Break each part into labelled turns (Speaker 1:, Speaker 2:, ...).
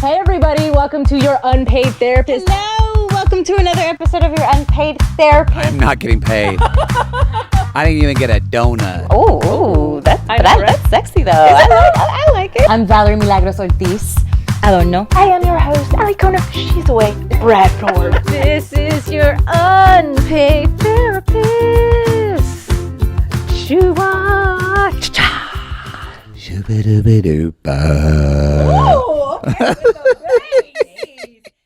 Speaker 1: Hey everybody, welcome to your unpaid therapist.
Speaker 2: Hello, welcome to another episode of your unpaid therapist.
Speaker 3: I'm not getting paid. I didn't even get a donut.
Speaker 2: Oh, that's sexy though. I like it. I'm Valerie Milagros Ortiz. I don't know.
Speaker 1: I am your host, Alikona. She's away. Bradford. This is your unpaid therapist. Shoo-wah, cha-cha.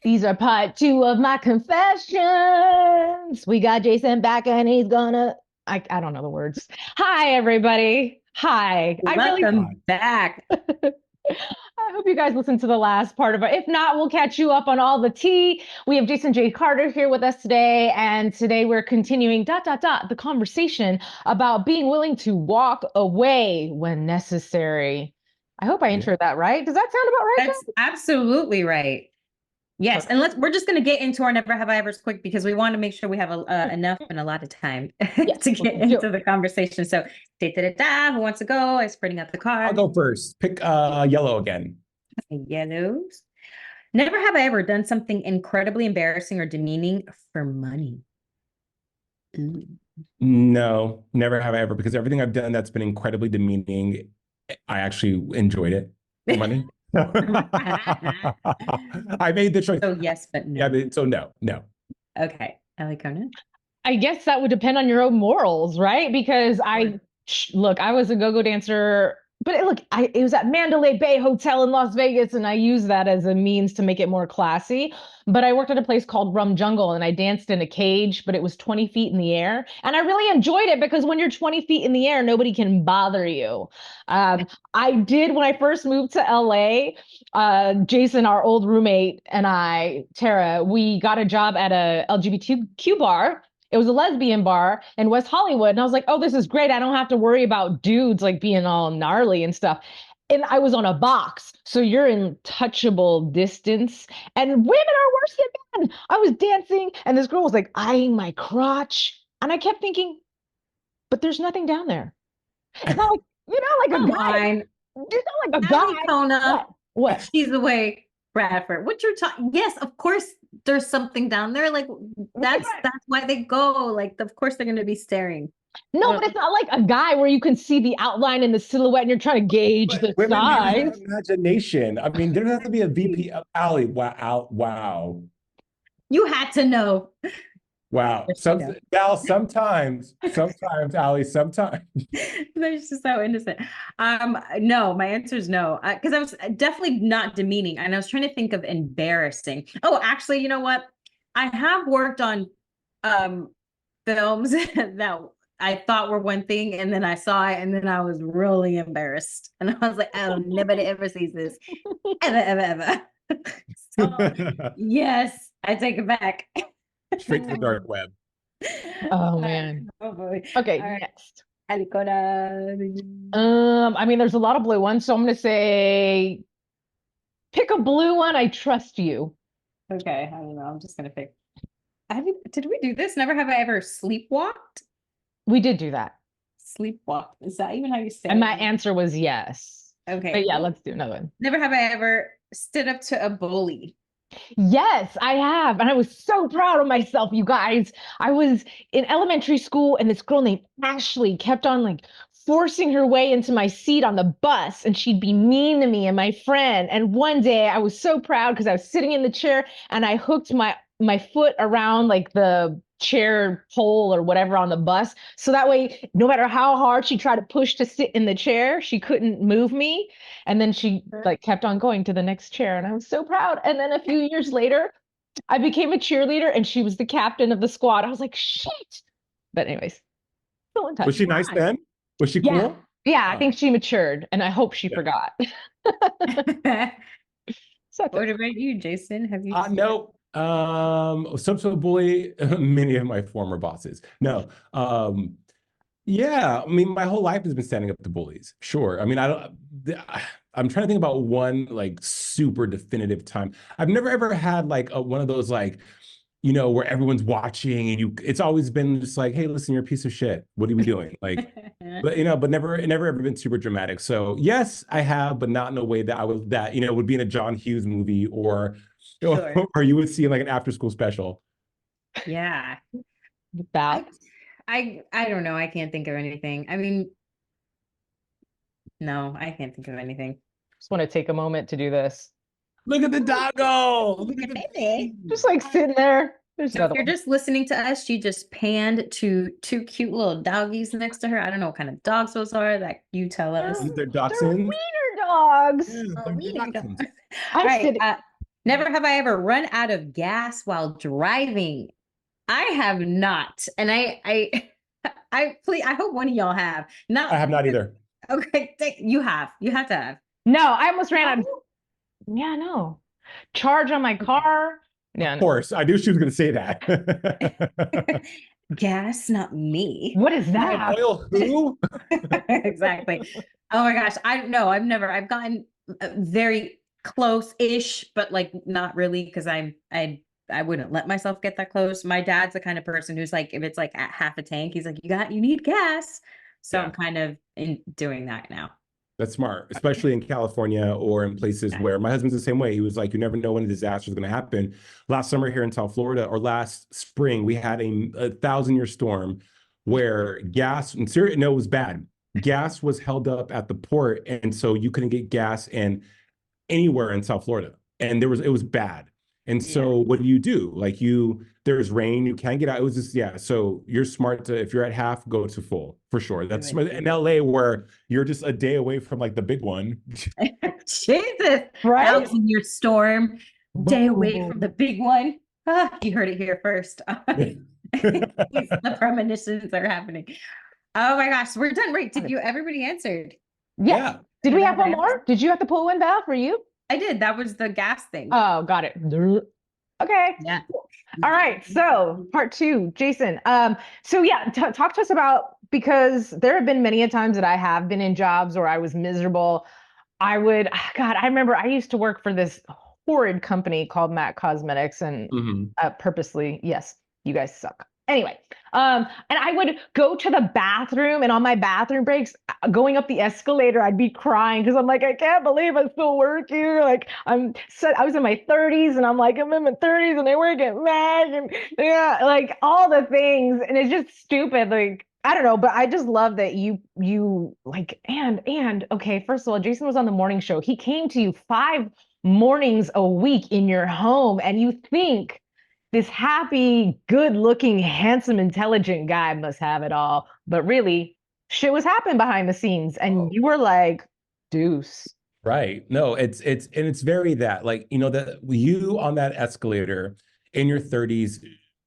Speaker 1: These are part 2 of my confessions. We got Jason back and he's gonna, I don't know the words. Hi, everybody. Hi.
Speaker 2: Welcome back.
Speaker 1: I hope you guys listened to the last part of it. If not, we'll catch you up on all the tea. We have Jason J. Carter here with us today. And today we're continuing the conversation about being willing to walk away when necessary. I hope I introed that right. Does that sound about right?
Speaker 2: That's absolutely right. Yes, and we're just going to get into our never have I ever's quick because we want to make sure we have enough and a lot of time to get into the conversation. So, who wants to go? I'm spreading out the cards.
Speaker 4: I'll go first. Pick yellow again.
Speaker 2: Yellows. Never have I ever done something incredibly embarrassing or demeaning for money.
Speaker 4: Ooh. No, never have I ever, because everything I've done that's been incredibly demeaning, I actually enjoyed it for money. I made the choice.
Speaker 2: So yes, but no.
Speaker 4: Yeah, so no.
Speaker 2: Okay, Alikona.
Speaker 1: I guess that would depend on your own morals, right? Because I was a go-go dancer, but it was at Mandalay Bay Hotel in Las Vegas, and I used that as a means to make it more classy. But I worked at a place called Rum Jungle, and I danced in a cage, but it was 20 feet in the air. And I really enjoyed it because when you're 20 feet in the air, nobody can bother you. I did, when I first moved to LA, Jason, our old roommate, and I, Tara, we got a job at a LGBTQ bar. It was a lesbian bar in West Hollywood. And I was like, oh, this is great. I don't have to worry about dudes like being all gnarly and stuff. And I was on a box. So you're in touchable distance. And women are worse than men. I was dancing and this girl was like eyeing my crotch. And I kept thinking, but there's nothing down there. It's not like, like a guy. It's not like a guy.
Speaker 2: Alikona.
Speaker 1: What?
Speaker 2: She's away, Bradford. What you're talking? Yes, of course. There's something down there. Like that's why they go. Like, of course they're gonna be staring.
Speaker 1: No, but it's not like a guy where you can see the outline and the silhouette and you're trying to gauge the size.
Speaker 4: Imagination. I mean, there doesn't have to be a VP of Allie. Wow.
Speaker 2: You had to know.
Speaker 4: Wow. Val, sometimes, Allie, sometimes.
Speaker 2: That's just so innocent. No, my answer is no. Because I was definitely not demeaning. And I was trying to think of embarrassing. Oh, actually, you know what? I have worked on films that I thought were one thing, and then I saw it, and then I was really embarrassed. And I was like, oh, nobody ever sees this. Ever. So, yes, I take it back.
Speaker 4: Straight to the dark web.
Speaker 1: Oh man.
Speaker 2: Oh boy.
Speaker 1: Okay,
Speaker 2: right.
Speaker 1: next.
Speaker 2: Alikona.
Speaker 1: I mean, there's a lot of blue ones, so I'm gonna say pick a blue one. I trust you.
Speaker 2: Okay, I don't know. I'm just gonna pick. Did we do this? Never have I ever sleepwalked?
Speaker 1: We did do that.
Speaker 2: Sleepwalked. Is that even how you say it?
Speaker 1: And my answer was yes.
Speaker 2: Okay.
Speaker 1: But yeah, let's do another one.
Speaker 2: Never have I ever stood up to a bully.
Speaker 1: Yes, I have. And I was so proud of myself, you guys. I was in elementary school and this girl named Ashley kept on like forcing her way into my seat on the bus, and she'd be mean to me and my friend. And one day I was so proud because I was sitting in the chair and I hooked my foot around like the chair pole or whatever on the bus. So that way, no matter how hard she tried to push to sit in the chair, she couldn't move me. And then she like kept on going to the next chair. And I was so proud. And then a few years later, I became a cheerleader and she was the captain of the squad. I was like, shit. But anyways, still in touch.
Speaker 4: Was she nice then? Was she cool?
Speaker 1: Yeah, I think she matured and I hope she forgot.
Speaker 2: What about you, Jason? Have you?
Speaker 4: No. Some sort of bully many of my former bosses. No. Yeah, I mean, my whole life has been standing up to bullies. Sure. I mean, I'm trying to think about one like super definitive time. I've never ever had like one of those like where everyone's watching and it's always been just like, hey, listen, you're a piece of shit. What are we doing? Like, but but never ever been super dramatic. So yes, I have, but not in a way that would be in a John Hughes movie
Speaker 2: Sure.
Speaker 4: or you would see like an after school special.
Speaker 2: Yeah.
Speaker 1: That.
Speaker 2: I don't know. I can't think of anything. I mean, no, I can't think of anything.
Speaker 1: Just want to take a moment to do this.
Speaker 4: Look at the doggo. Look at the
Speaker 2: Baby.
Speaker 1: Just like sitting there. There's
Speaker 2: So if
Speaker 1: another
Speaker 2: you're
Speaker 1: one.
Speaker 2: just listening to us, she just panned to two cute little doggies next to her. I don't know what kind of dogs those are that you tell us.
Speaker 4: They're
Speaker 1: They're
Speaker 4: dachshunds.
Speaker 1: wiener dogs.
Speaker 4: Yeah,
Speaker 2: Oh,
Speaker 4: they're
Speaker 2: wiener dog.
Speaker 4: dachshunds.
Speaker 2: All
Speaker 1: I'm
Speaker 2: right.
Speaker 1: sitting.
Speaker 2: Never have I ever run out of gas while driving. I have not. And I hope one of y'all have. Not
Speaker 4: I have not either.
Speaker 2: okay. You have. You have to have.
Speaker 1: No, I almost ran out of. Yeah, no. Charge on my car. Yeah,
Speaker 4: Of
Speaker 1: no.
Speaker 4: course, I knew she was going to say that.
Speaker 2: Gas, not me.
Speaker 1: What is that?
Speaker 4: Oil who?
Speaker 2: Exactly. Oh my gosh. I've gotten very close-ish, but like not really because I wouldn't let myself get that close. My dad's the kind of person who's like, if it's like at half a tank, he's like, you need gas. So
Speaker 4: Yeah.
Speaker 2: I'm kind of doing that now.
Speaker 4: That's smart, especially in California or in places where my husband's the same way. He was like, you never know when a disaster is going to happen. Last summer here in South Florida, or last spring, we had a 1,000-year storm where gas, and no, it was bad. Gas was held up at the port, and so you couldn't get gas anywhere in South Florida. And it was bad. And so what do? Like there's rain, you can't get out. It was just, yeah. So you're smart if you're at half, go to full for sure. That's in LA where you're just a day away from like the big one.
Speaker 2: Jesus.
Speaker 1: Right?
Speaker 2: 1,000-year storm, day away from the big one. You heard it here first. The premonitions are happening. Oh my gosh, we're done. Right. Everybody answered?
Speaker 1: Yes.
Speaker 4: Yeah.
Speaker 1: Did we have one more? Did you have to pull one, Val, for you?
Speaker 2: I did. That was the gas thing.
Speaker 1: Oh, got it. Okay.
Speaker 2: Yeah.
Speaker 1: All right. So part 2, Jason. So yeah, talk to us about, because there have been many a times that I have been in jobs where I was miserable. I remember I used to work for this horrid company called MAC Cosmetics, and purposely, yes, you guys suck. Anyway, and I would go to the bathroom, and on my bathroom breaks, going up the escalator, I'd be crying because I'm like, I can't believe I still work here. Like I was in my 30s, and I'm like, I'm in my 30s, and I work at MAC, and yeah, like all the things, and it's just stupid. Like I don't know, but I just love that you like, and okay, first of all, Jason was on the morning show. He came to you 5 mornings a week in your home, and you think this happy, good-looking, handsome, intelligent guy must have it all, but really, shit was happening behind the scenes, and you were like, deuce.
Speaker 4: Right. No, it's very that, like, that you on that escalator in your 30s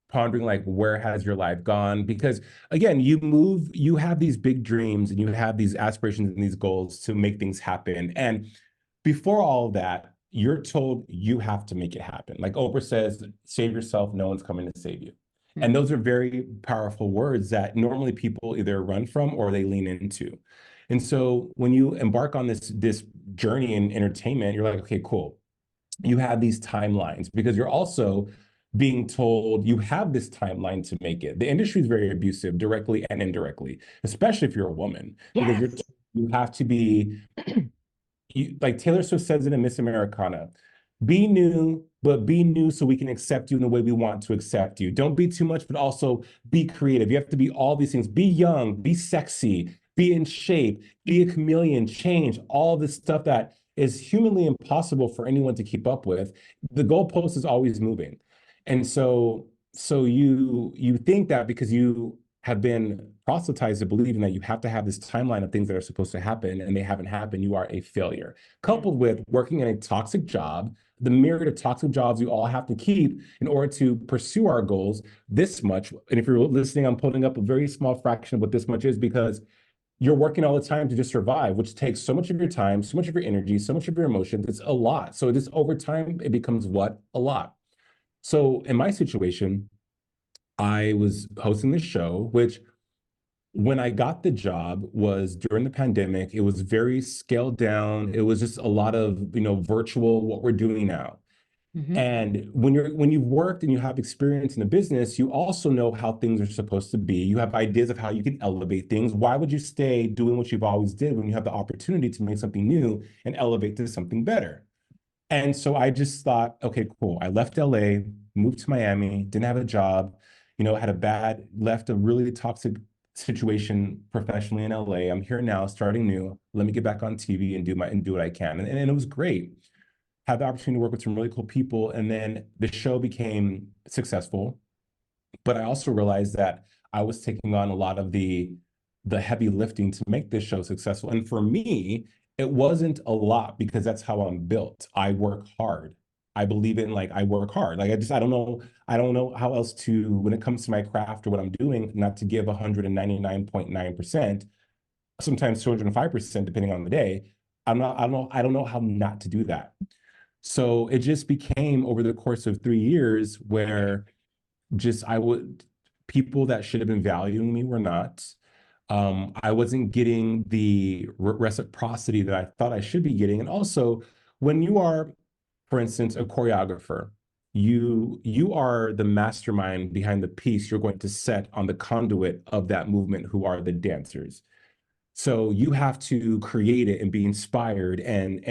Speaker 4: pondering like, where has your life gone? Because again, you have these big dreams and you have these aspirations and these goals to make things happen. And before all of that, you're told you have to make it happen. Like Oprah says, save yourself, no one's coming to save you. And those are very powerful words that normally people either run from or they lean into. And so when you embark on this journey in entertainment, you're like, okay, cool. You have these timelines because you're also being told you have this timeline to make it. The industry is very abusive, directly and indirectly, especially if you're a woman, because you have to be, like Taylor Swift says it in Miss Americana, be new, but be new so we can accept you in the way we want to accept you. Don't be too much, but also be creative. You have to be all these things. Be young, be sexy, be in shape, be a chameleon, change, all this stuff that is humanly impossible for anyone to keep up with. The goalpost is always moving. And so you think that because you have been proselytized to believing that you have to have this timeline of things that are supposed to happen and they haven't happened, you are a failure. Coupled with working in a toxic job, the myriad of toxic jobs you all have to keep in order to pursue our goals this much. And if you're listening, I'm putting up a very small fraction of what this much is because you're working all the time to just survive, which takes so much of your time, so much of your energy, so much of your emotions. It's a lot. So this over time, it becomes what? A lot. So in my situation, I was hosting this show, which when I got the job was during the pandemic. It was very scaled down. It was just a lot of, virtual, what we're doing now. And when you've worked and you have experience in the business, you also know how things are supposed to be. You have ideas of how you can elevate things. Why would you stay doing what you've always did when you have the opportunity to make something new and elevate to something better? And so I just thought, okay, cool. I left LA, moved to Miami, didn't have a job, left a really toxic situation professionally in LA. I'm here now, starting new. Let me get back on TV and do what I can. And it was great. Had the opportunity to work with some really cool people. And then the show became successful. But I also realized that I was taking on a lot of the heavy lifting to make this show successful. And for me, it wasn't a lot because that's how I'm built. I work hard. I believe in I work hard. I don't know how else to, when it comes to my craft or what I'm doing, not to give 199.9%, sometimes 205%, depending on the day. I don't know how not to do that. So it just became over the course of 3 years where people that should have been valuing me were not. I wasn't getting the reciprocity that I thought I should be getting. And also, when you are, for instance, a choreographer, you are the mastermind behind the piece you're going to set on the conduit of that movement, who are the dancers. So you have to create it and be inspired and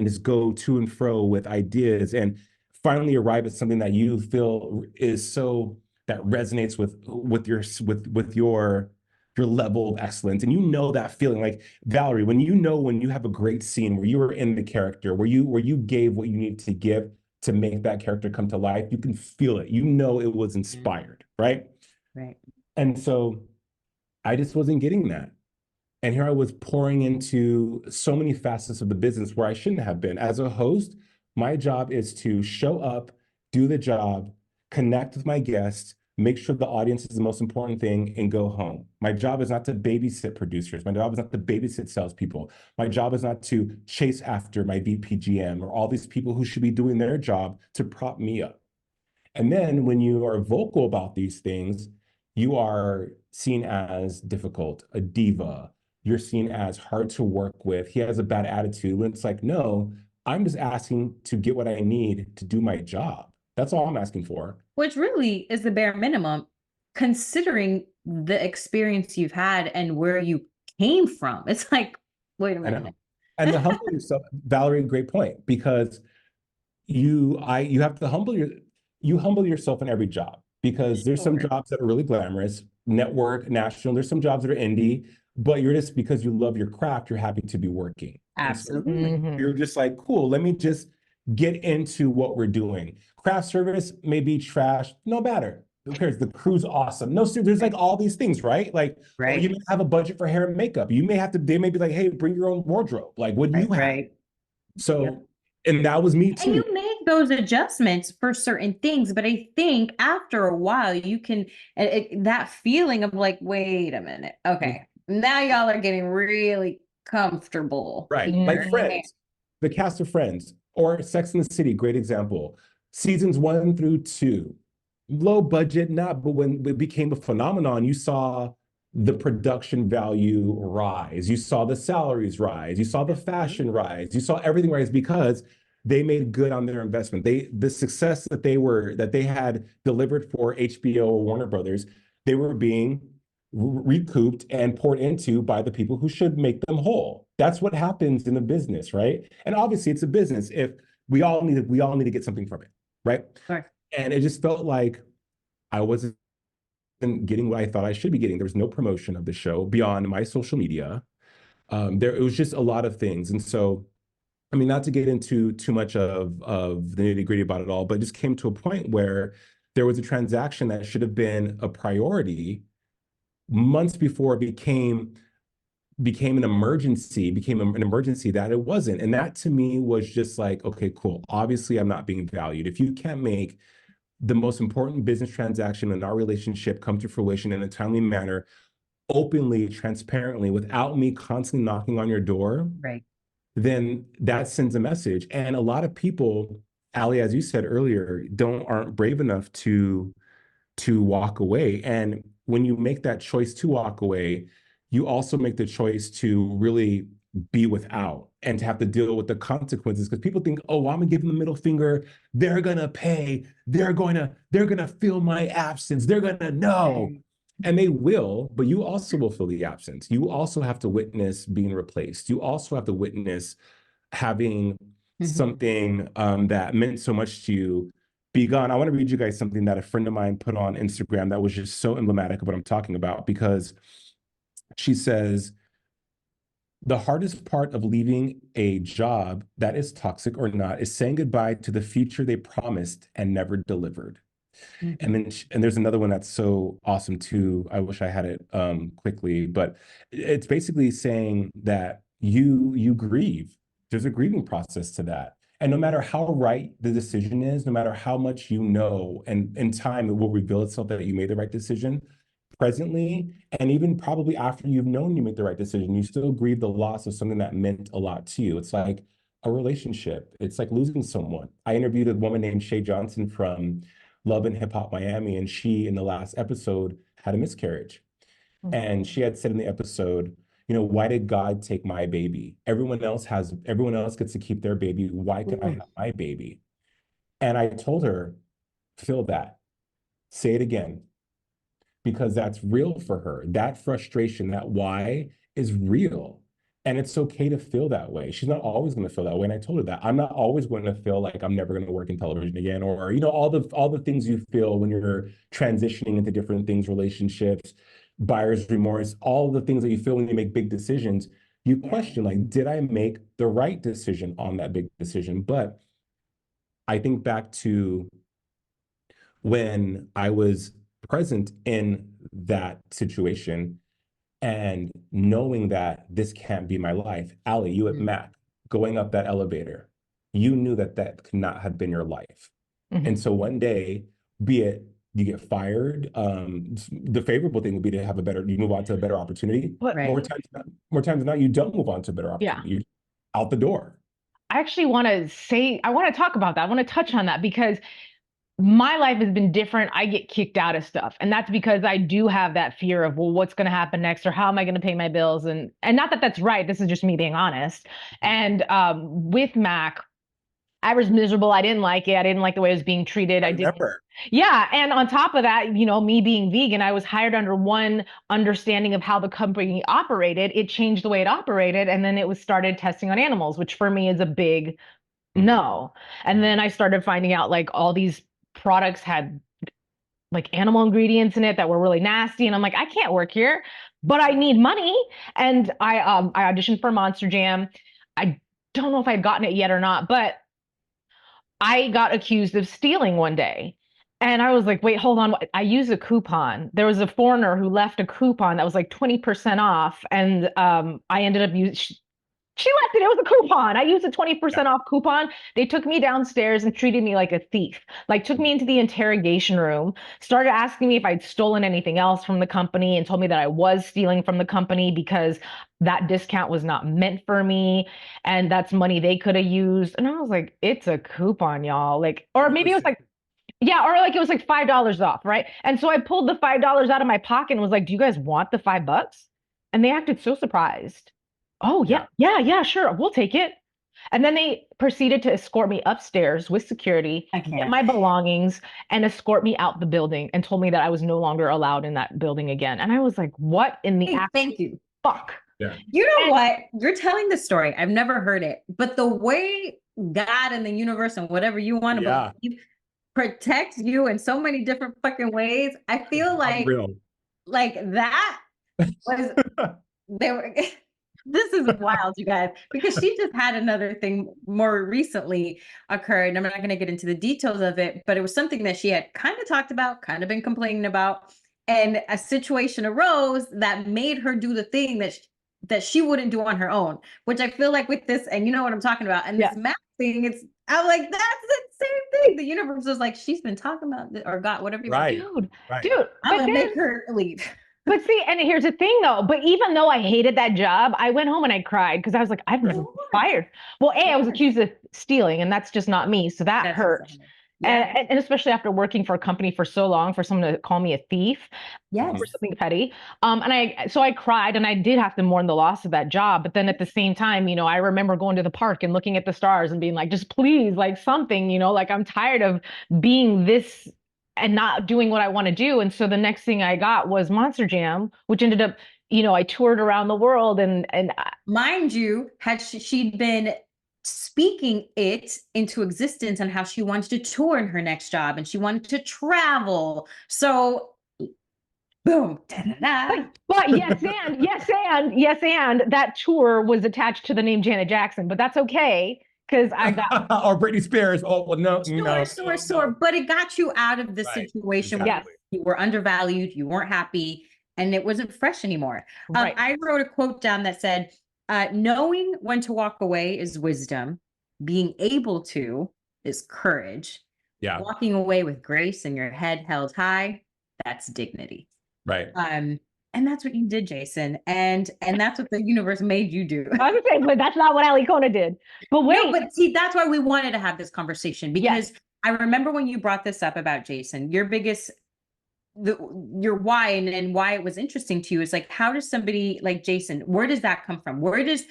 Speaker 4: just go to and fro with ideas and finally arrive at something that you feel is so that resonates with your level of excellence. And that feeling, like Valerie, when you have a great scene where you were in the character, where you gave what you need to give to make that character come to life, you can feel it. It was inspired, right?
Speaker 2: Right.
Speaker 4: And so I just wasn't getting that. And here I was pouring into so many facets of the business where I shouldn't have been. As a host, my job is to show up, do the job, connect with my guests, make sure the audience is the most important thing, and go home. My job is not to babysit producers. My job is not to babysit salespeople. My job is not to chase after my VPGM or all these people who should be doing their job to prop me up. And then when you are vocal about these things, you are seen as difficult, a diva. You're seen as hard to work with. He has a bad attitude. When it's like, no, I'm just asking to get what I need to do my job. That's all I'm asking for.
Speaker 2: Which really is the bare minimum, considering the experience you've had and where you came from. It's like, wait a minute.
Speaker 4: And the humble yourself, Valerie, great point, because you have to humble yourself in every job, because there's some jobs that are really glamorous, network, national. There's some jobs that are indie, but you're just, because you love your craft, you're happy to be working.
Speaker 2: Absolutely.
Speaker 4: So you're just like, cool, let me just get into what we're doing. Craft service may be trash, no matter. Who cares? The crew's awesome. No, there's like all these things, right? Like,
Speaker 2: right.
Speaker 4: You may have a budget for hair and makeup. They may be like, hey, bring your own wardrobe. Like, what do you have?
Speaker 2: Right.
Speaker 4: So, and that was me too.
Speaker 2: And you make those adjustments for certain things, but I think after a while you can, that feeling of like, wait a minute, okay, now y'all are getting really comfortable.
Speaker 4: Right, like Friends, the cast of Friends, or Sex and the City, great example. Seasons 1 through 2, low budget, not, but when it became a phenomenon, you saw the production value rise. You saw the salaries rise. You saw the fashion rise. You saw everything rise because they made good on their investment. The success that they had delivered for HBO or Warner Brothers, they were being recouped and poured into by the people who should make them whole. That's what happens in the business, right? And obviously, it's a business. If we all need to get something from it, right?
Speaker 2: Right.
Speaker 4: And it just felt like I wasn't getting what I thought I should be getting. There was no promotion of the show beyond my social media. It was just a lot of things. And so, I mean, not to get into too much of the nitty-gritty about it all, but it just came to a point where there was a transaction that should have been a priority months before it became an emergency that it wasn't. And that to me was just like, okay, cool. Obviously, I'm not being valued. If you can't make the most important business transaction in our relationship come to fruition in a timely manner, openly, transparently, without me constantly knocking on your door,
Speaker 2: right,
Speaker 4: then that sends a message. And a lot of people, Ali, as you said earlier, aren't brave enough to walk away. And when you make that choice to walk away, you also make the choice to really be without. and to have to deal with the consequences, because people think, oh, I'm gonna give them the middle finger, they're gonna pay, they're gonna feel my absence, they're gonna know. And they will, but you also will feel the absence. You also have to witness being replaced. You also have to witness having something that meant so much to you be gone. I want to read you guys something that a friend of mine put on Instagram that was just so emblematic of what I'm talking about, because she says, the hardest part of leaving a job that is toxic or not is saying goodbye to the future they promised and never delivered. And then and there's another one that's so awesome too. I wish I had it quickly, but it's basically saying that you grieve. There's a grieving process to that. And no matter how right the decision is, no matter how much you know, and in time it will reveal itself that you made the right decision, presently, and even probably after you've known you made the right decision, you still grieve the loss of something that meant a lot to you. It's like a relationship. It's like losing someone. I interviewed a woman named Shay Johnson from Love and Hip Hop Miami, and she, in the last episode, had a miscarriage. And she had said in the episode, you know, why did God take my baby? Everyone else gets to keep their baby. Why could I have my baby? And I told her, feel that. Say it again, because that's real for her. That frustration, that why is real. And it's okay to feel that way. She's not always going to feel that way. And I told her that I'm not always going to feel like I'm never going to work in television again, or, you know, all the things you feel when you're transitioning into different things, relationships, buyer's remorse, all the things that you feel when you make big decisions. You question, like, did I make the right decision on that big decision? But I think back to when I was present in that situation and knowing that this can't be my life. Ali, you at Mac, going up that elevator, you knew that that could not have been your life. And so one day, be it you get fired, the favorable thing would be to have you move on to a better opportunity.
Speaker 1: But
Speaker 4: More times than not, you don't move on to a better opportunity. You're out the door.
Speaker 1: I actually want to talk about that. I want to touch on that because my life has been different. I get kicked out of stuff. And that's because I do have that fear of, well, what's going to happen next? Or how am I going to pay my bills? And not that that's right. This is just me being honest. And with Mac, I was miserable. I didn't like it. I didn't like the way I was being treated. I didn't. Yeah. And on top of that, you know, me being vegan, I was hired under one understanding of how the company operated. It changed the way it operated. And then it was started testing on animals, which for me is a big no. And then I started finding out like all these products had like animal ingredients in it that were really nasty. And I'm like, I can't work here, but I need money. And I auditioned for Monster Jam. I don't know if I'd gotten it yet or not, but I got accused of stealing one day. And I was like, wait, hold on. I used a coupon. There was a foreigner who left a coupon that was like 20% off. And I ended up using, she left it. It was a coupon. I used a 20% off coupon. They took me downstairs and treated me like a thief. Like took me into the interrogation room, started asking me if I'd stolen anything else from the company and told me that I was stealing from the company because that discount was not meant for me. And that's money they could have used. And I was like, it's a coupon, y'all. Like, or maybe it was like, yeah, or like it was like $5 off, right? And so I pulled the $5 out of my pocket and was like, do you guys want the $5? And they acted so surprised. Oh, yeah, sure. We'll take it. And then they proceeded to escort me upstairs with security, get my belongings, and escort me out the building and told me that I was no longer allowed in that building again. And I was like, what in the
Speaker 2: thank you.
Speaker 1: Fuck?
Speaker 4: Yeah.
Speaker 2: You know what? You're telling the story. I've never heard it. But the way God and the universe and whatever you want to believe protects you in so many different fucking ways, I feel like that was they were this is wild, you guys, because she just had another thing more recently occurred. And I'm not going to get into the details of it, but it was something that she had kind of talked about, kind of been complaining about. And a situation arose that made her do the thing that she wouldn't do on her own, which I feel like with this, and you know what I'm talking about. And this math thing, I'm like, that's the same thing. The universe was like, she's been talking about this, or God, whatever.
Speaker 1: Dude,
Speaker 2: I'm going to make her leave.
Speaker 1: But see, and here's the thing though, but even though I hated that job, I went home and I cried because I was like, I've never been fired. Well, I was accused of stealing and that's just not me. So that hurt. And especially after working for a company for so long, for someone to call me a thief
Speaker 2: Yes.
Speaker 1: for something petty. And I cried and I did have to mourn the loss of that job. But then at the same time, I remember going to the park and looking at the stars and being like, just please, like something, like I'm tired of being this and not doing what I want to do. And so the next thing I got was Monster Jam, which ended up, I toured around the world and
Speaker 2: mind you, had she'd been speaking it into existence on how she wanted to tour in her next job and she wanted to travel. So boom.
Speaker 1: But yes, and that tour was attached to the name Janet Jackson, but that's okay because I got
Speaker 4: or Britney Spears. Oh well, no,
Speaker 2: sure. But it got you out of the situation where you were undervalued, you weren't happy, and it wasn't fresh anymore.
Speaker 1: Right.
Speaker 2: I wrote a quote down that said, knowing when to walk away is wisdom. Being able to is courage.
Speaker 4: Yeah.
Speaker 2: Walking away with grace and your head held high, that's dignity.
Speaker 4: Right.
Speaker 2: And that's what you did, Jason. And that's what the universe made you do.
Speaker 1: I was saying, but that's not what Alikona did. But wait.
Speaker 2: No, but see, that's why we wanted to have this conversation, because I remember when you brought this up about Jason, your why and why it was interesting to you is like, how does somebody like Jason, where does that come from? Where is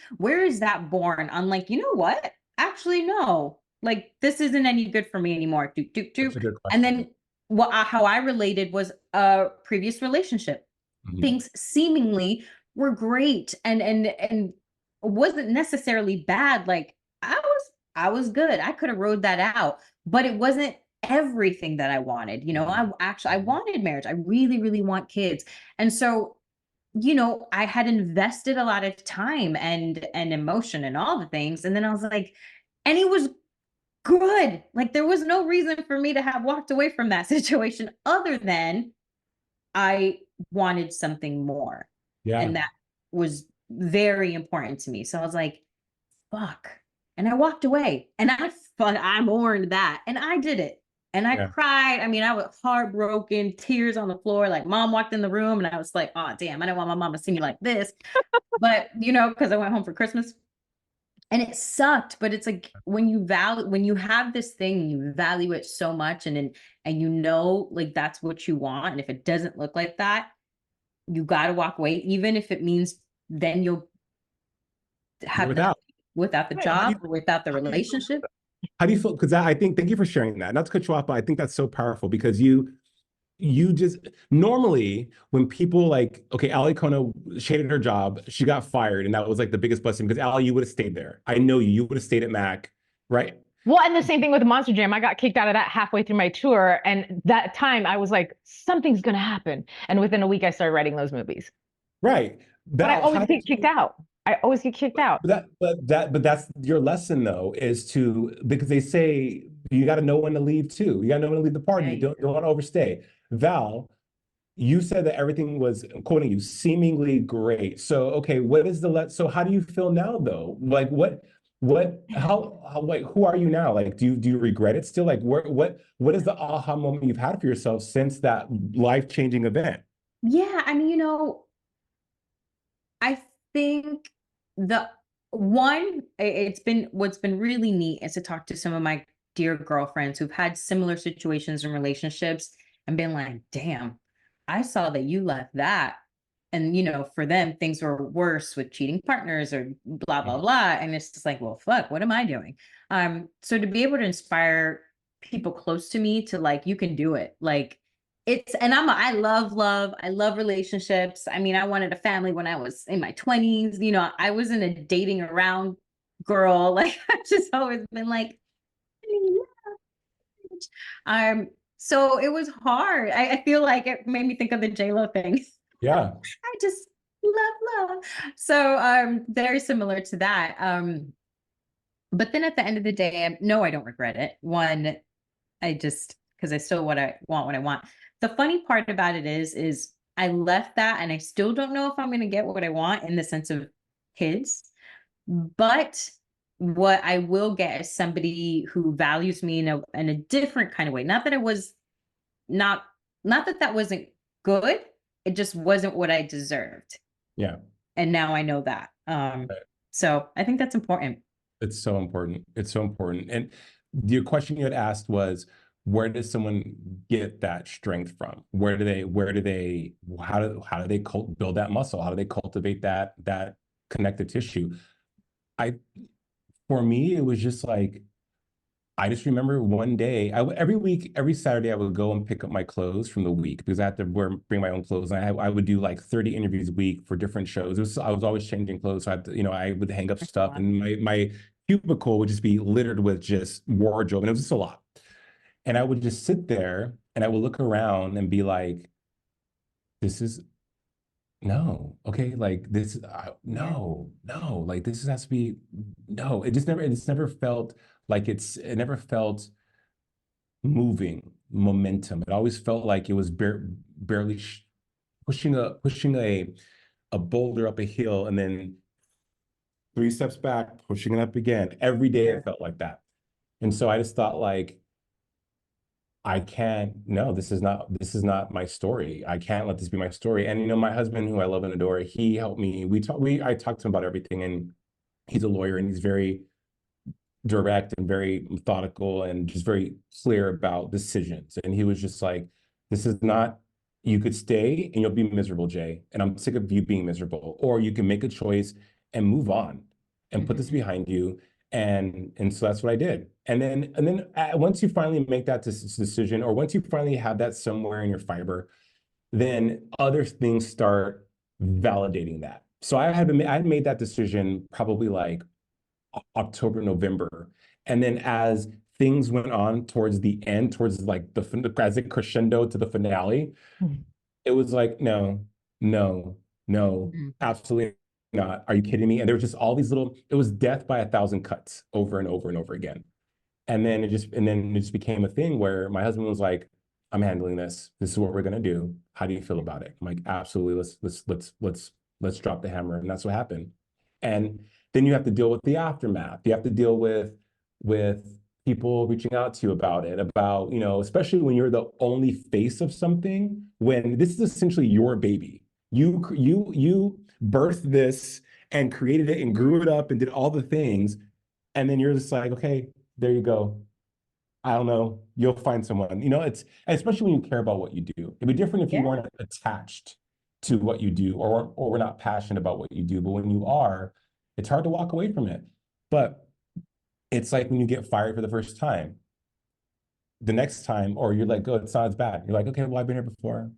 Speaker 2: that born? I'm like, you know what? Actually, no, like this isn't any good for me anymore. And then how I related was a previous relationship. Mm-hmm. Things seemingly were great and wasn't necessarily bad. Like I was good. I could have rode that out, but it wasn't everything that I wanted. I wanted marriage. I really, really want kids. And so, I had invested a lot of time and emotion and all the things. And then I was like, and it was good. Like there was no reason for me to have walked away from that situation other than I wanted something more. Yeah. And that was very important to me. So I was like, fuck. And I walked away and I mourned that and I did it. And I cried. I mean, I was heartbroken, tears on the floor. Like mom walked in the room and I was like, oh, damn, I don't want my mom to see me like this. But, because I went home for Christmas and it sucked. But it's like when you have this thing, you value it so much and like that's what you want. And if it doesn't look like that, you got to walk away, even if it means then you'll have without the job or without the relationship.
Speaker 4: How do you feel? Because I think, thank you for sharing that. Not to cut you off, but I think that's so powerful because you just normally when people like, okay, Alikona shaded her job, she got fired, and that was like the biggest blessing because Ali, you would have stayed there. I know you would have stayed at Mac, right?
Speaker 1: Well, and the same thing with Monster Jam. I got kicked out of that halfway through my tour, and that time I was like, something's gonna happen, and within a week I started writing those movies.
Speaker 4: Right,
Speaker 1: but I always get kicked out. I always get kicked out.
Speaker 4: But that's your lesson though, is because they say you got to know when to leave too. You got to know when to leave the party. Right. You don't want to overstay. Val, you said that everything was, I'm quoting you, seemingly great. So okay, so how do you feel now though? Like how like who are you now? Like do you regret it still? Like what is the aha moment you've had for yourself since that life-changing event?
Speaker 2: Yeah, I mean, I think what's been really neat is to talk to some of my dear girlfriends who've had similar situations and relationships and been like, damn, I saw that you left that. And, for them, things were worse with cheating partners or blah, blah, blah. And it's just like, well, fuck, what am I doing? So to be able to inspire people close to me to like, you can do it. Like, I love love. I love relationships. I mean, I wanted a family when I was in my 20s. I wasn't a dating around girl. Like I've just always been like, so it was hard. I feel like it made me think of the J-Lo thing.
Speaker 4: Yeah.
Speaker 2: I just love. So very similar to that. But then at the end of the day, no, I don't regret it. One, because I still want what I want. The funny part about it is I left that and I still don't know if I'm going to get what I want in the sense of kids, but what I will get is somebody who values me in a different kind of way. Not that it was not that wasn't good. It just wasn't what I deserved.
Speaker 4: Yeah.
Speaker 2: And now I know that. So I think that's important.
Speaker 4: It's so important. It's so important. And your question you had asked was, where does someone get that strength from? How do they build that muscle? How do they cultivate that connective tissue? I, for me, it was just like, I just remember one day, every week, every Saturday, I would go and pick up my clothes from the week because I had to bring my own clothes. And I would do like 30 interviews a week for different shows. I was always changing clothes. So I had to, I would hang up stuff, and my cubicle would just be littered with just wardrobe. And it was just a lot. And I would just sit there and I would look around and be like, this is no, okay, like this, no, like this has to be, no, it just never felt like it never felt moving momentum. It always felt like it was barely pushing a boulder up a hill and then 3 steps back, pushing it up again. Every day it felt like that. And so I just thought like, I can't, no, this is not my story. I can't let this be my story. And my husband, who I love and adore, he helped me. I talked to him about everything, and he's a lawyer and he's very direct and very methodical and just very clear about decisions. And he was just like, this is not, you could stay and you'll be miserable, Jay. And I'm sick of you being miserable. Or you can make a choice and move on and put this behind you. And so that's what I did. And then once you finally make that decision, or once you finally have that somewhere in your fiber, then other things start validating that. So I had made that decision probably like October, November. And then as things went on towards the end, towards like as it crescendo to the finale, it was like, no, no, no, absolutely not. Are you kidding me? And there was just all these it was death by 1,000 cuts over and over and over again. And then it just became a thing where my husband was like, I'm handling this. This is what we're gonna do. How do you feel about it? I'm like, absolutely, let's drop the hammer. And that's what happened. And then you have to deal with the aftermath. You have to deal with people reaching out to you about it, about, especially when you're the only face of something, when this is essentially your baby. You birthed this and created it and grew it up and did all the things. And then you're just like, okay, there you go. I don't know. You'll find someone. It's especially when you care about what you do. It'd be different if you weren't attached to what you do, or we're not passionate about what you do. But when you are, it's hard to walk away from it. But it's like when you get fired for the first time. The next time, or you're like, oh, it's not as bad. You're like, okay, well, I've been here before.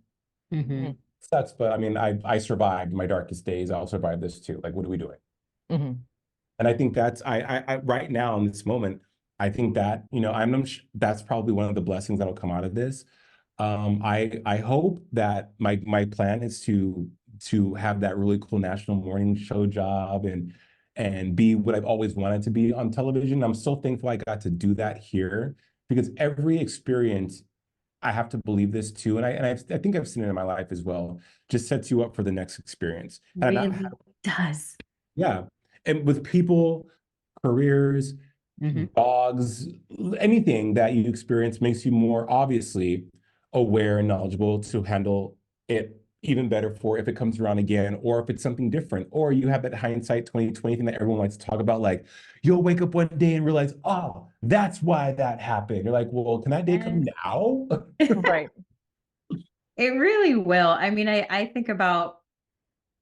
Speaker 4: Sucks, but I mean, I survived my darkest days. I'll survive this too. Like, what are we doing? And I think that's I right now in this moment, I think that that's probably one of the blessings that'll come out of this. I hope that my plan is to have that really cool national morning show job and be what I've always wanted to be on television. I'm so thankful I got to do that here, because every experience, I have to believe this too, and I think I've seen it in my life as well, just sets you up for the next experience. And
Speaker 2: Really does.
Speaker 4: yeah. And with people, careers, dogs, anything that you experience makes you more obviously aware and knowledgeable to handle it even better for if it comes around again, or if it's something different, or you have that hindsight 2020 thing that everyone likes to talk about, like you'll wake up one day and realize, oh, that's why that happened. You're like, well, can that day come now?
Speaker 1: Right.
Speaker 2: It really will. I mean, I think about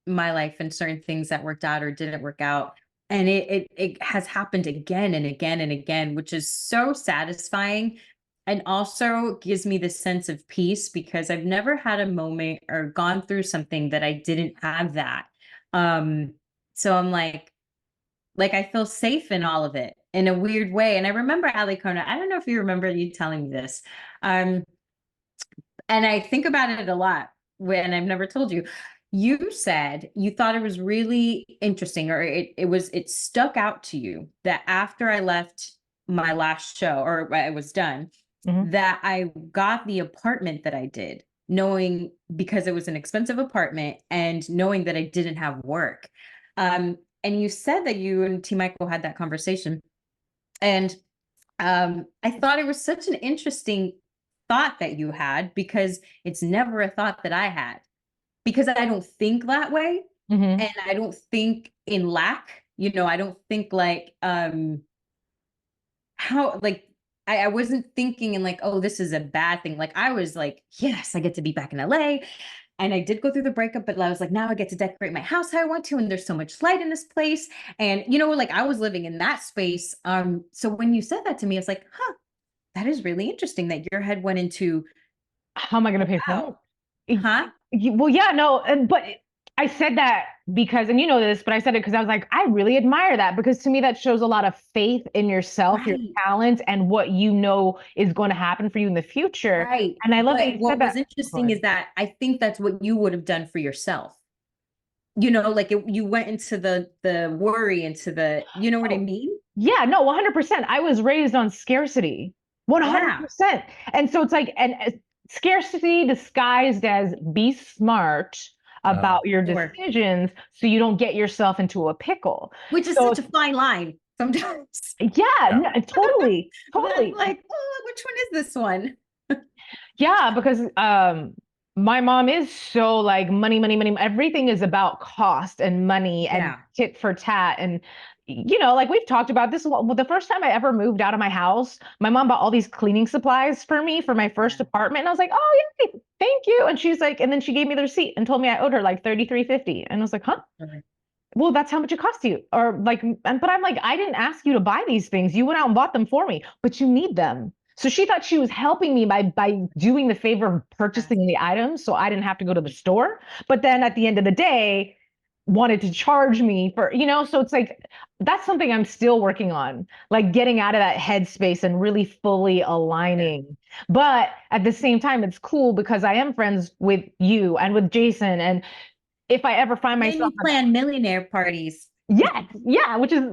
Speaker 2: my life and certain things that worked out or didn't work out. And it has happened again and again and again, which is so satisfying. And also gives me this sense of peace, because I've never had a moment or gone through something that I didn't have that. So I'm like I feel safe in all of it in a weird way. And I remember Alikona, I don't know if you remember you telling me this. And I think about it a lot when I've never told you. You said you thought it was really interesting, or it stuck out to you that after I left my last show, or I was done, that I got the apartment that I did, knowing, because it was an expensive apartment, and knowing that I didn't have work. And you said that you and T. Michael had that conversation. And I thought it was such an interesting thought that you had, because it's never a thought that I had, because I don't think that way. And I don't think in lack, I don't think like, how, like, I wasn't thinking in like, oh, this is a bad thing. Like I was like, yes, I get to be back in LA. And I did go through the breakup, but I was like, now I get to decorate my house how I want to. And there's so much light in this place. And like I was living in that space. So when you said that to me, it's like, huh, that is really interesting that your head went into,
Speaker 1: How am I going to pay for
Speaker 2: wow,
Speaker 1: it?
Speaker 2: huh?
Speaker 1: Well, yeah, no, but I said that because, and you know this, but I said it because I was like, I really admire that because to me that shows a lot of faith in yourself, your
Speaker 2: Right.
Speaker 1: talents, and what you know is going to happen for you in the future.
Speaker 2: Right.
Speaker 1: And I love that
Speaker 2: But
Speaker 1: you said
Speaker 2: what was
Speaker 1: that.
Speaker 2: interesting is that I think that's what you would have done for yourself. Like you went into the worry, into the, you know what I
Speaker 1: Oh,
Speaker 2: mean?
Speaker 1: yeah, no, 100%. I was raised on scarcity.
Speaker 2: Yeah.
Speaker 1: 100%. And so it's like, and scarcity disguised as be smart about your
Speaker 2: Sure.
Speaker 1: decisions so you don't get yourself into a pickle.
Speaker 2: Which is
Speaker 1: So
Speaker 2: such a fine line sometimes.
Speaker 1: yeah,
Speaker 4: Yeah.
Speaker 1: no, totally,
Speaker 2: That's
Speaker 1: totally.
Speaker 2: like, oh, which one is this one?
Speaker 1: Yeah, because my mom is so like money, money, money. Everything is about cost and money and
Speaker 2: Yeah.
Speaker 1: tit for tat. And like we've talked about this. Well, the first time I ever moved out of my house, my mom bought all these cleaning supplies for me for my first
Speaker 2: Yeah.
Speaker 1: apartment. And I was like, oh yeah, thank you. And she's like, and then she gave me the receipt and told me I owed her like 33.50. And I was like, huh?
Speaker 2: Right.
Speaker 1: Well, that's how much it cost you. Or like, but I'm like, I didn't ask you to buy these things. You went out and bought them for me, but you need them. So she thought she was helping me by doing the favor of
Speaker 2: Yes.
Speaker 1: purchasing the items so I didn't have to go to the store. But then at the end of the day, wanted to charge me for, so it's like that's something I'm still working on, like getting out of that headspace and really fully
Speaker 2: Yeah.
Speaker 1: aligning. But at the same time, it's cool because I am friends with you and with Jason. And if I ever find
Speaker 2: And
Speaker 1: myself
Speaker 2: you plan millionaire parties.
Speaker 1: yes, yeah, which is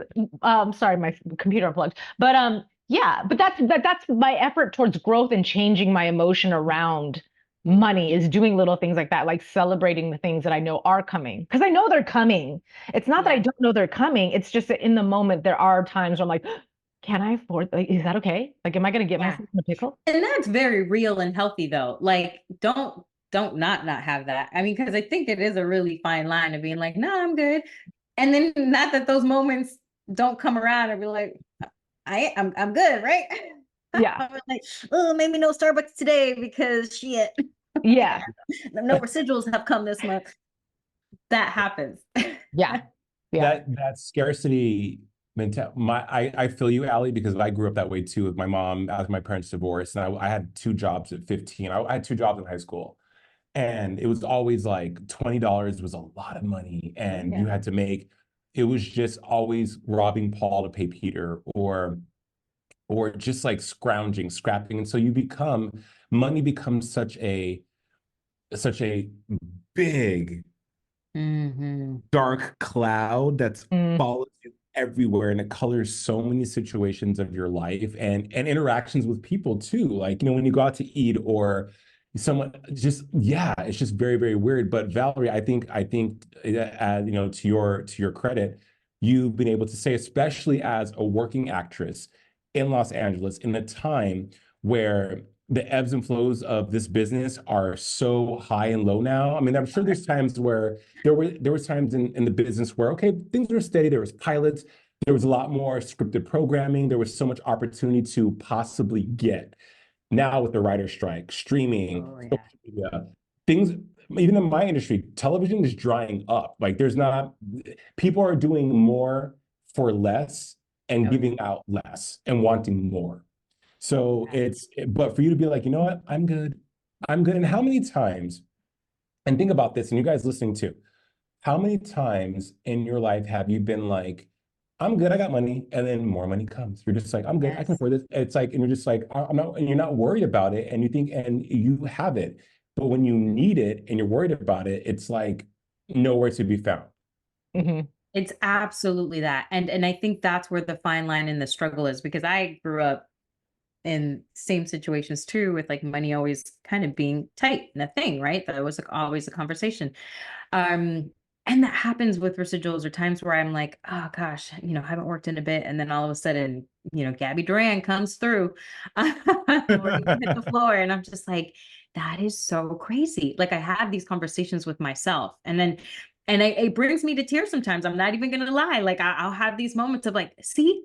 Speaker 1: sorry, my computer unplugged. But yeah, but that's my effort towards growth and changing my emotion around money is doing little things like that, like celebrating the things that I know are coming. Because I know they're coming. It's not that I
Speaker 2: Yeah.
Speaker 1: don't know they're coming. It's just that in the moment there are times where I'm like, can I afford like is that okay? Like, am I gonna get
Speaker 2: Yeah.
Speaker 1: myself in a pickle?
Speaker 2: And that's very real and healthy though. Like don't not have that. I mean, because I think it is a really fine line of being like, no, I'm good. And then not that those moments don't come around and be like, I'm good, right?
Speaker 1: Yeah.
Speaker 2: I'm like, oh, maybe no Starbucks today because shit.
Speaker 1: Yeah.
Speaker 2: No residuals have come this month. That happens.
Speaker 1: Yeah. Yeah.
Speaker 4: That scarcity mentality. I feel you, Allie, because I grew up that way too with my mom after my parents divorced, and I had two jobs at 15. I had two jobs in high school, and it was always like $20 was a lot of money, and you
Speaker 2: Yeah.
Speaker 4: had to make. It was just always robbing Paul to pay Peter, or just like scrounging, scrapping, and so money becomes such a big
Speaker 2: Mm-hmm.
Speaker 4: dark cloud that's
Speaker 1: Mm,
Speaker 4: follows you everywhere, and it colors so many situations of your life and interactions with people too, like when you go out to eat or someone just yeah, it's just very, very weird. But Valerie, I think to your credit, you've been able to say, especially as a working actress in Los Angeles in a time where the ebbs and flows of this business are so high and low now. I mean, I'm sure there's times where there was times in the business where okay, things were steady. There was pilots. There was a lot more scripted programming. There was so much opportunity to possibly get. Now with the writer strike, streaming,
Speaker 2: Oh
Speaker 4: social
Speaker 2: yeah.
Speaker 4: media, things. Even in my industry, television is drying up. Like there's not. People are doing more for less and
Speaker 2: Oh yeah.
Speaker 4: giving out less and wanting more. So
Speaker 2: Yeah.
Speaker 4: but for you to be like, you know what, I'm good. I'm good. And how many times, and think about this, and you guys listening too, how many times in your life have you been like, I'm good, I got money, and then more money comes. You're just like, I'm good, I can
Speaker 2: Yes.
Speaker 4: afford this. It's like, and you're just like, I'm not, and you're not worried about it, and you think, and you have it. But when you need it and you're worried about it, it's like nowhere to be found.
Speaker 1: mhm.
Speaker 2: It's absolutely that. And I think that's where the fine line in the struggle is because I grew up in same situations too, with like money always kind of being tight and a thing, right? That was like always a conversation. Um, and that happens with residuals or times where I'm like, oh gosh, I haven't worked in a bit. And then all of a sudden, Gabby Duran comes through, ready to hit the floor. And I'm just like, that is so crazy. Like I have these conversations with myself and it brings me to tears sometimes. I'm not even going to lie. Like I'll have these moments of like, see,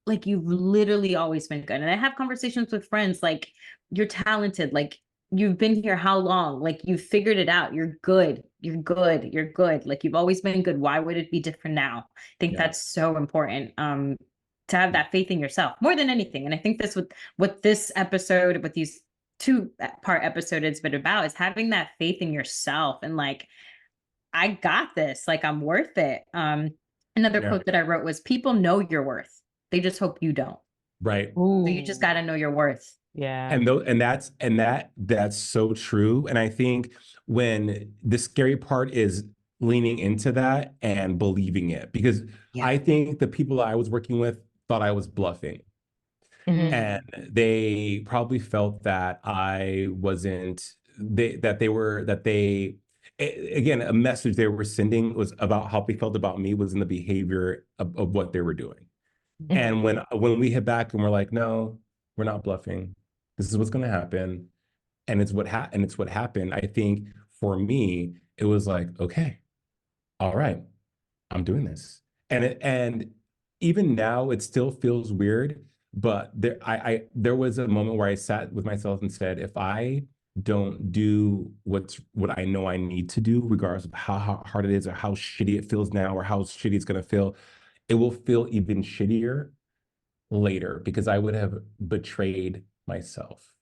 Speaker 2: like you've literally always been good. And I have conversations with friends like, you're talented, like you've been here how long? Like you've figured it out. You're good. You're good. You're good. Like you've always been good. Why would it be different now? I think
Speaker 4: Yeah.
Speaker 2: that's so important. To have that faith in yourself more than anything. And I think this what this episode, what these 2-part episode has been about, is having that faith in yourself and like, I got this, like I'm worth it. Another
Speaker 4: Yeah.
Speaker 2: quote that I wrote was, people know your worth. They just hope you don't.
Speaker 4: Right.
Speaker 2: So you just got to know your worth.
Speaker 1: Yeah.
Speaker 4: That's so true. And I think when the scary part is leaning into that and believing it, because
Speaker 2: Yeah.
Speaker 4: I think the people I was working with thought I was bluffing.
Speaker 1: Mhm.
Speaker 4: And they probably felt that I wasn't again, a message they were sending was about how they felt about me was in the behavior of what they were doing.
Speaker 1: Mhm.
Speaker 4: And when we hit back and we're like, no, we're not bluffing. This is what's going to happen. And it's what happened. I think for me, it was like, okay, all right, I'm doing this. And even now it still feels weird, but there was a moment where I sat with myself and said, if I don't do what I know I need to do, regardless of how hard it is or how shitty it feels now or how shitty it's going to feel, it will feel even shittier later because I would have betrayed myself.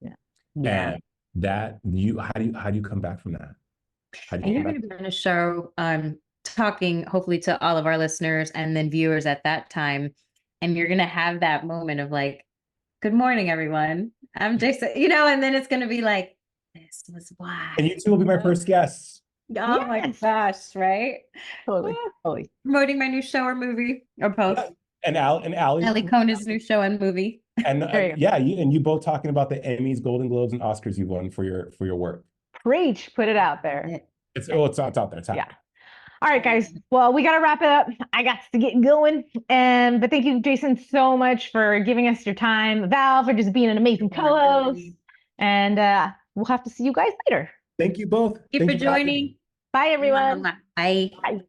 Speaker 1: Yeah.
Speaker 4: And that how do you come back from that? How do
Speaker 2: And
Speaker 4: you
Speaker 2: you're
Speaker 4: come
Speaker 2: going
Speaker 4: back?
Speaker 2: to be on a show talking hopefully to all of our listeners and then viewers at that time. And you're going to have that moment of like, good morning, everyone. I'm Jason, and then it's going to be like, this was why.
Speaker 4: And you two will be my first guests.
Speaker 2: Oh my
Speaker 1: Yes.
Speaker 2: gosh, right?
Speaker 1: Totally. Totally.
Speaker 2: Promoting my new show or movie or both.
Speaker 4: Yeah. And Allie,
Speaker 2: Alikona's new show and movie.
Speaker 4: and
Speaker 1: There you go.
Speaker 4: yeah, you both talking about the Emmys, Golden Globes, and Oscars you won for your work.
Speaker 1: Preach. Put it out there.
Speaker 4: It's out there. It's out
Speaker 1: Yeah.
Speaker 4: there.
Speaker 1: All right, guys. Well, we got to wrap it up. I got to get going. But thank you, Jason, so much for giving us your time. Val, for just being an amazing co-host. And we'll have to see you guys later.
Speaker 4: Thank you both.
Speaker 2: Thank you
Speaker 4: Thank
Speaker 2: for
Speaker 4: you for having me.
Speaker 2: joining.
Speaker 1: Bye, everyone.
Speaker 2: Bye.
Speaker 1: Bye.